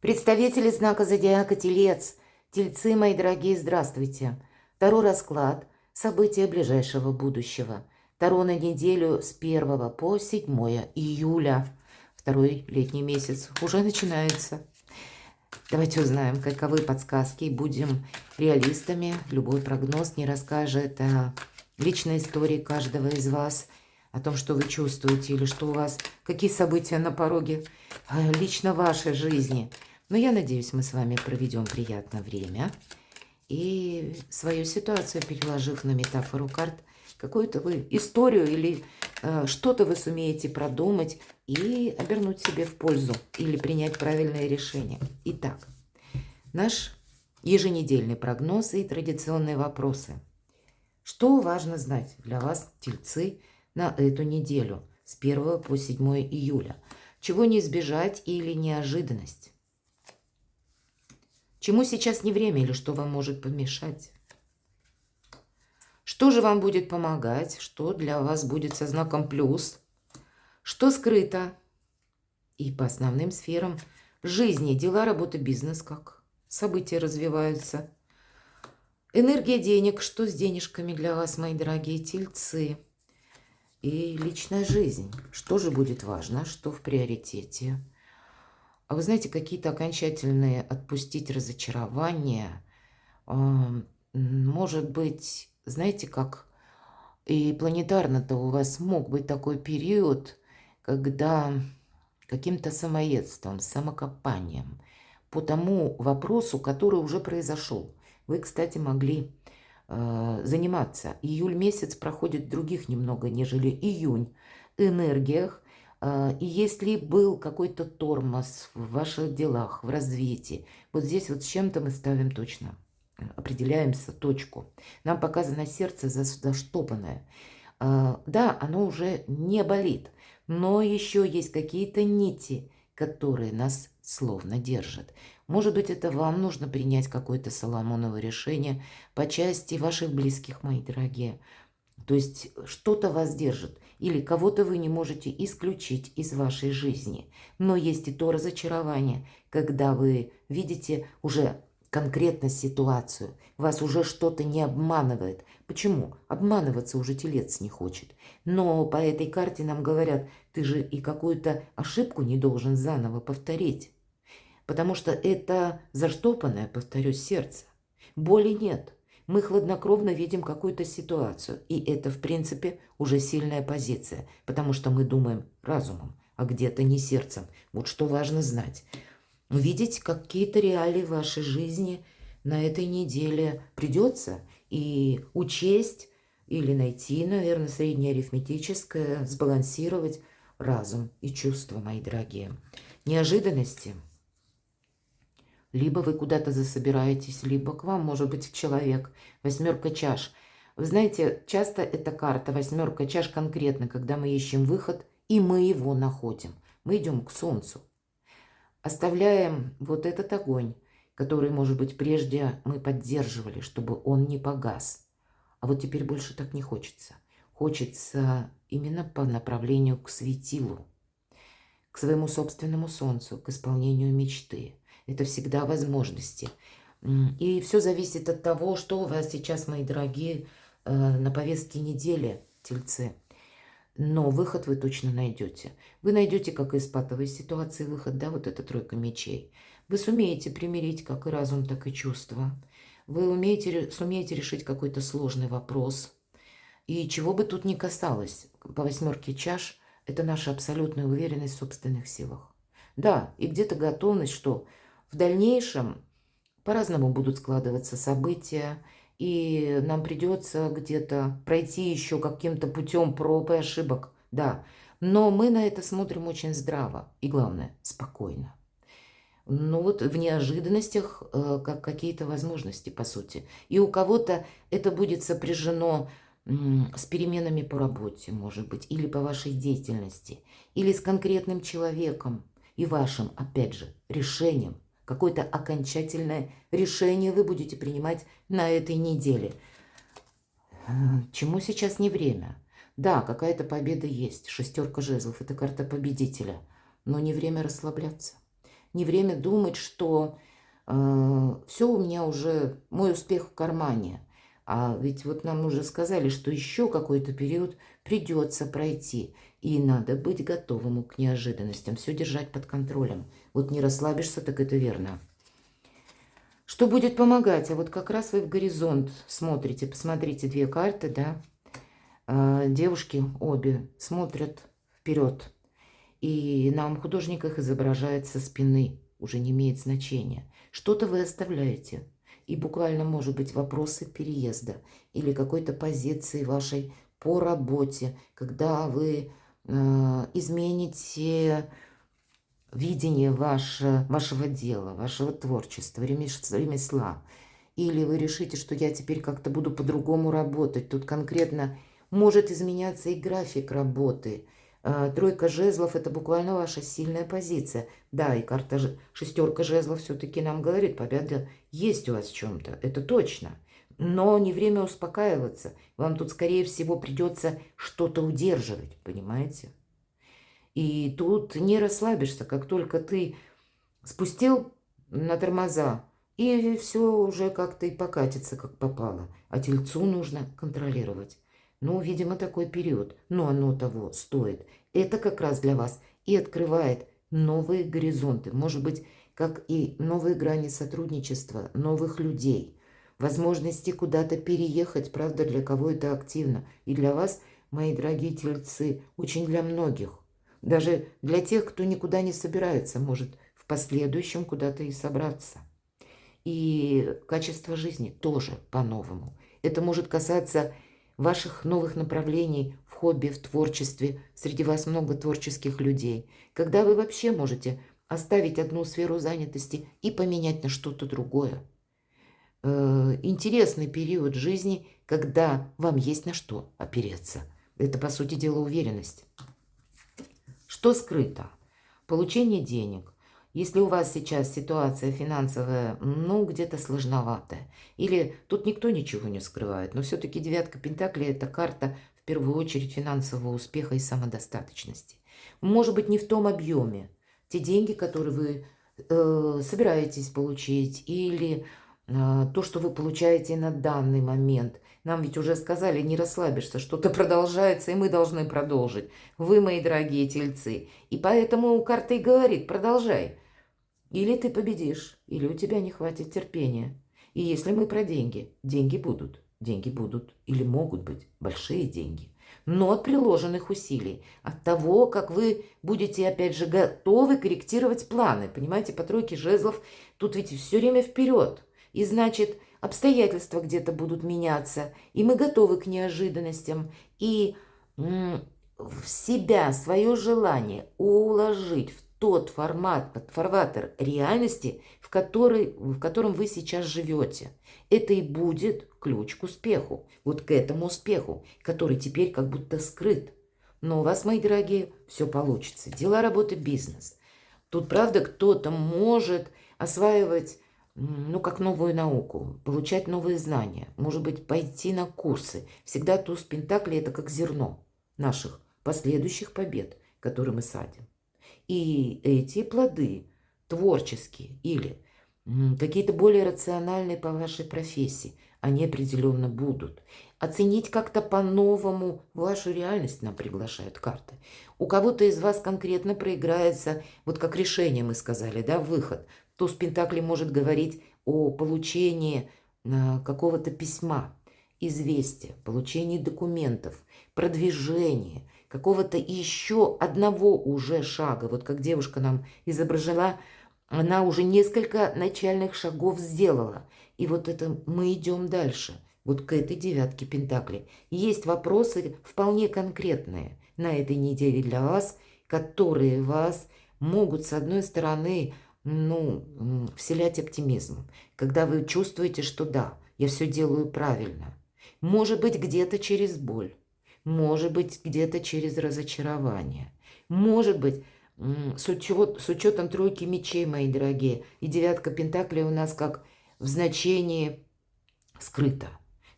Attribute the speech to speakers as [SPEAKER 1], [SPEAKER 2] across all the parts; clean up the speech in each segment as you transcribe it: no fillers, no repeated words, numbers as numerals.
[SPEAKER 1] Представители знака зодиака Телец, Тельцы, мои дорогие, здравствуйте. Таро расклад, события ближайшего будущего. Таро на неделю с 1 по 7 июля. Второй летний месяц уже начинается. Давайте узнаем, каковы подсказки. Будем реалистами. Любой прогноз не расскажет о личной истории каждого из вас, о том, что вы чувствуете или что у вас, какие события на пороге лично вашей жизни. Но я надеюсь, мы с вами проведем приятное время. И свою ситуацию, переложив на метафору карт, какую-то вы историю или что-то вы сумеете продумать и обернуть себе в пользу или принять правильное решение. Итак, наш еженедельный прогноз и традиционные вопросы. Что важно знать для вас, тельцы, на эту неделю с 1 по 7 июля? Чего не избежать или неожиданность? Чему сейчас не время или что вам может помешать? Что же вам будет помогать? Что для вас будет со знаком плюс? Что скрыто? И по основным сферам жизни, дела, работа, бизнес, как события развиваются. Энергия денег, что с денежками для вас, мои дорогие тельцы? И личная жизнь, что же будет важно, что в приоритете? А вы знаете, какие-то окончательные отпустить разочарования, может быть, знаете, как и планетарно-то у вас мог быть такой период, когда каким-то самоедством, самокопанием по тому вопросу, который уже произошел. Вы, кстати, могли заниматься. Июль месяц проходит в других немного, нежели июнь, энергиях. И если был какой-то тормоз в ваших делах, в развитии, вот здесь вот с чем-то мы ставим точно, определяемся точку. Нам показано сердце заштопанное. Да, оно уже не болит, но еще есть какие-то нити, которые нас словно держат. Может быть, это вам нужно принять какое-то соломоново решение по части ваших близких, мои дорогие. То есть что-то вас держит, или кого-то вы не можете исключить из вашей жизни. Но есть и то разочарование, когда вы видите уже конкретно ситуацию, вас уже что-то не обманывает. Почему? Обманываться уже телец не хочет. Но по этой карте нам говорят, ты же и какую-то ошибку не должен заново повторить. Потому что это заштопанное, повторюсь, сердце. Боли нет. Мы хладнокровно видим какую-то ситуацию. И это, в принципе, уже сильная позиция. Потому что мы думаем разумом, а где-то не сердцем. Вот что важно знать. Увидеть какие-то реалии в вашей жизни на этой неделе придется. И учесть или найти, наверное, среднеарифметическое, сбалансировать разум и чувства, мои дорогие. Неожиданности. Либо вы куда-то засобираетесь, либо к вам может быть человек. 8 чаш. Вы знаете, часто эта карта 8 чаш конкретно, когда мы ищем выход, и мы его находим. Мы идем к солнцу. Оставляем вот этот огонь, который, может быть, прежде мы поддерживали, чтобы он не погас. А вот теперь больше так не хочется. Хочется именно по направлению к светилу, к своему собственному солнцу, к исполнению мечты. Это всегда возможности. И все зависит от того, что у вас сейчас, мои дорогие, на повестке недели, тельцы. Но выход вы точно найдете. Вы найдете, как из патовой ситуации, выход, да, вот эта тройка мечей. Вы сумеете примирить как и разум, так и чувства. Вы сумеете решить какой-то сложный вопрос. И чего бы тут ни касалось, по 8 чаш, это наша абсолютная уверенность в собственных силах. Да, и где-то готовность, что в дальнейшем по-разному будут складываться события, и нам придется где-то пройти еще каким-то путем проб и ошибок, да. Но мы на это смотрим очень здраво и, главное, спокойно. Ну вот в неожиданностях как какие-то возможности, по сути. И у кого-то это будет сопряжено с переменами по работе, может быть, или по вашей деятельности, или с конкретным человеком и вашим, опять же, решением. Какое-то окончательное решение вы будете принимать на этой неделе. Чему сейчас не время? Да, какая-то победа есть. 6 жезлов – это карта победителя. Но не время расслабляться. не время думать, что все у меня уже, мой успех в кармане. А ведь вот нам уже сказали, что еще какой-то период придется пройти. И надо быть готовым к неожиданностям, все держать под контролем. Вот не расслабишься, так это верно. Что будет помогать? А вот как раз вы в горизонт смотрите. Посмотрите, две карты, да. Девушки обе смотрят вперед. И нам художник их изображает со спины. Уже не имеет значения. Что-то вы оставляете. И буквально, может быть, вопросы переезда или какой-то позиции вашей по работе, когда вы измените видение вашего дела, вашего творчества, ремесла. Или вы решите, что я теперь как-то буду по-другому работать. Тут конкретно может изменяться и график работы. Тройка жезлов – это буквально ваша сильная позиция. Да, и карта шестерка жезлов все-таки нам говорит, победа есть у вас в чем-то, это точно. Но не время успокаиваться. Вам тут, скорее всего, придется что-то удерживать, понимаете? И тут не расслабишься, как только ты спустил на тормоза, и все уже как-то и покатится, как попало. А тельцу нужно контролировать. Ну, видимо, такой период. Но оно того стоит. Это как раз для вас и открывает новые горизонты. Может быть, как и новые грани сотрудничества, новых людей. Возможности куда-то переехать, правда, для кого это активно. И для вас, мои дорогие тельцы, очень для многих. Даже для тех, кто никуда не собирается, может в последующем куда-то и собраться. И качество жизни тоже по-новому. Это может касаться ваших новых направлений в хобби, в творчестве. Среди вас много творческих людей. Когда вы вообще можете оставить одну сферу занятости и поменять на что-то другое. Интересный период жизни, когда вам есть на что опереться. Это, по сути дела, уверенность. Что скрыто? Получение денег. Если у вас сейчас ситуация финансовая, ну, где-то сложноватая, или тут никто ничего не скрывает, но все-таки девятка пентаклей – это карта, в первую очередь, финансового успеха и самодостаточности. Может быть, не в том объеме. Те деньги, которые вы собираетесь получить, или то, что вы получаете на данный момент. Нам ведь уже сказали, не расслабишься, что-то продолжается, и мы должны продолжить. Вы, мои дорогие тельцы. И поэтому карта и говорит, продолжай. Или ты победишь, или у тебя не хватит терпения. И если мы про деньги, деньги будут. Деньги будут или могут быть большие деньги. Но от приложенных усилий, от того, как вы будете, опять же, готовы корректировать планы. Понимаете, по тройке жезлов тут ведь все время вперед. И значит, обстоятельства где-то будут меняться, и мы готовы к неожиданностям. И в себя свое желание уложить в тот фарватер реальности, в котором вы сейчас живете. Это и будет ключ к успеху. Вот к этому успеху, который теперь как будто скрыт. Но у вас, мои дорогие, все получится. Дела, работа, бизнес. Тут, правда, кто-то может осваивать, ну, как новую науку, получать новые знания, может быть, пойти на курсы. Всегда туз пентаклей – это как зерно наших последующих побед, которые мы садим. И эти плоды творческие или какие-то более рациональные по вашей профессии, они определенно будут. Оценить как-то по-новому вашу реальность нам приглашают карты. У кого-то из вас конкретно проиграется, вот как решение мы сказали, да, выход. Туз пентаклей может говорить о получении какого-то письма, известия, получении документов, продвижении, какого-то еще одного уже шага. Вот как девушка нам изображена, она уже несколько начальных шагов сделала. И вот это мы идем дальше. Вот к этой девятке пентаклей. Есть вопросы вполне конкретные на этой неделе для вас, которые вас могут, с одной стороны, вселять оптимизм. Когда вы чувствуете, что да, я все делаю правильно. Может быть, где-то через боль. Может быть, где-то через разочарование. Может быть, с учетом тройки мечей, мои дорогие, и девятка пентаклей у нас как в значении скрыто.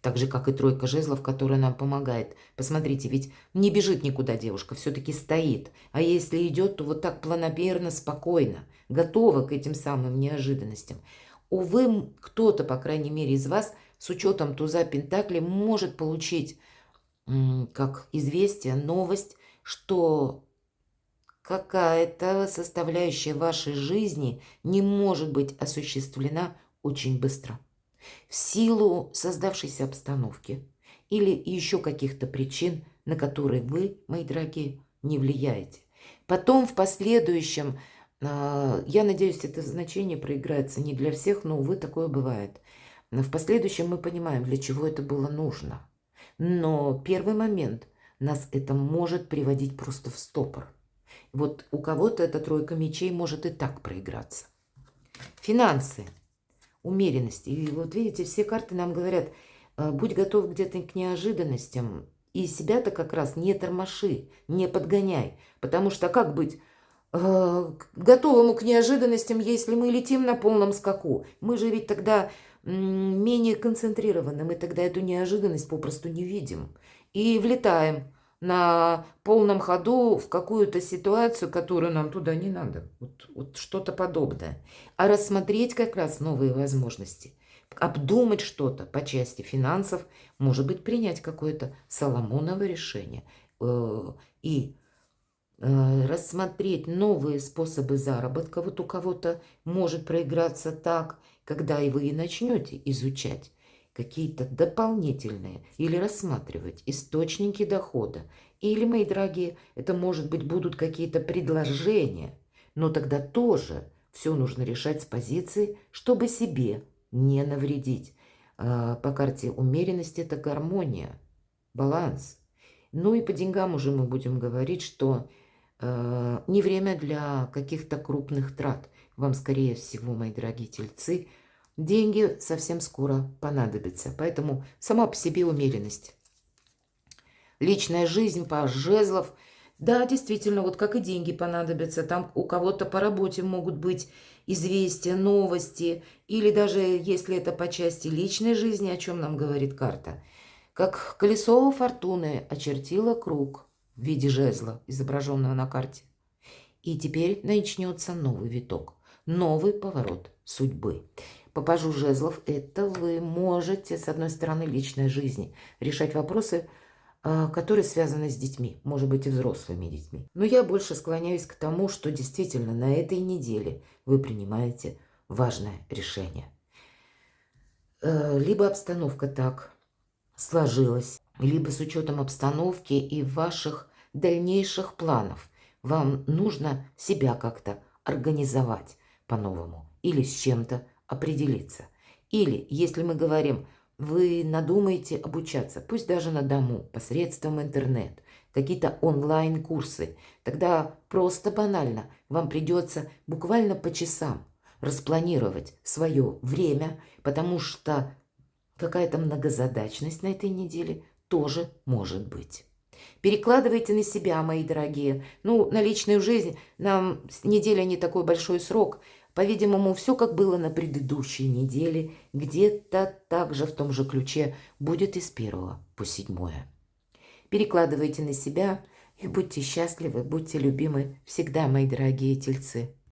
[SPEAKER 1] Так же, как и тройка жезлов, которая нам помогает. Посмотрите, ведь не бежит никуда девушка, все-таки стоит. А если идет, то вот так планомерно, спокойно. готова к этим самым неожиданностям. Увы, кто-то, по крайней мере, из вас с учетом туза Пентаклей может получить как известие, новость, что какая-то составляющая вашей жизни не может быть осуществлена очень быстро. В силу создавшейся обстановки или еще каких-то причин, на которые вы, мои дорогие, не влияете. Потом в последующем, я надеюсь, это значение проиграется не для всех, но, увы, такое бывает. Но в последующем мы понимаем, для чего это было нужно. Но первый момент нас это может приводить просто в стопор. Вот у кого-то эта тройка мечей может и так проиграться. Финансы, умеренность. И вот видите, все карты нам говорят, будь готов где-то к неожиданностям. И себя-то как раз не тормоши, не подгоняй. Потому что как быть готовому к неожиданностям, если мы летим на полном скаку? Мы же ведь тогда менее концентрированы, мы тогда эту неожиданность попросту не видим. И влетаем на полном ходу в какую-то ситуацию, которую нам туда не надо. Вот что-то подобное. А рассмотреть как раз новые возможности, обдумать что-то по части финансов, может быть, принять какое-то Соломоново решение и рассмотреть новые способы заработка. Вот у кого-то может проиграться так, когда и вы начнете изучать какие-то дополнительные или рассматривать источники дохода. Или, мои дорогие, это, может быть, будут какие-то предложения. Но тогда тоже все нужно решать с позиции, чтобы себе не навредить. По карте умеренности это гармония, баланс. Ну и по деньгам уже мы будем говорить, что не время для каких-то крупных трат. Вам, скорее всего, мои дорогие тельцы, деньги совсем скоро понадобятся. Поэтому сама по себе умеренность. Личная жизнь, паж жезлов. Да, действительно, вот как и деньги понадобятся. Там у кого-то по работе могут быть известия, новости. Или даже если это по части личной жизни, о чем нам говорит карта. Как колесо фортуны очертило круг в виде жезла, изображенного на карте. И теперь начнется новый виток, новый поворот судьбы. По пажу жезлов это вы можете, с одной стороны, личной жизни, решать вопросы, которые связаны с детьми, может быть, и взрослыми детьми. Но я больше склоняюсь к тому, что действительно на этой неделе вы принимаете важное решение. Либо обстановка так сложилась, либо с учетом обстановки и ваших дальнейших планов вам нужно себя как-то организовать по-новому или с чем-то определиться. Или, если мы говорим, вы надумаете обучаться, пусть даже на дому, посредством интернет, какие-то онлайн-курсы, тогда просто банально вам придется буквально по часам распланировать свое время, потому что какая-то многозадачность на этой неделе тоже может быть. Перекладывайте на себя, мои дорогие. Ну, на личную жизнь нам неделя не такой большой срок. По-видимому, все как было на предыдущей неделе, где-то также в том же ключе будет и с 1 по 7. Перекладывайте на себя и будьте счастливы, будьте любимы всегда, мои дорогие тельцы.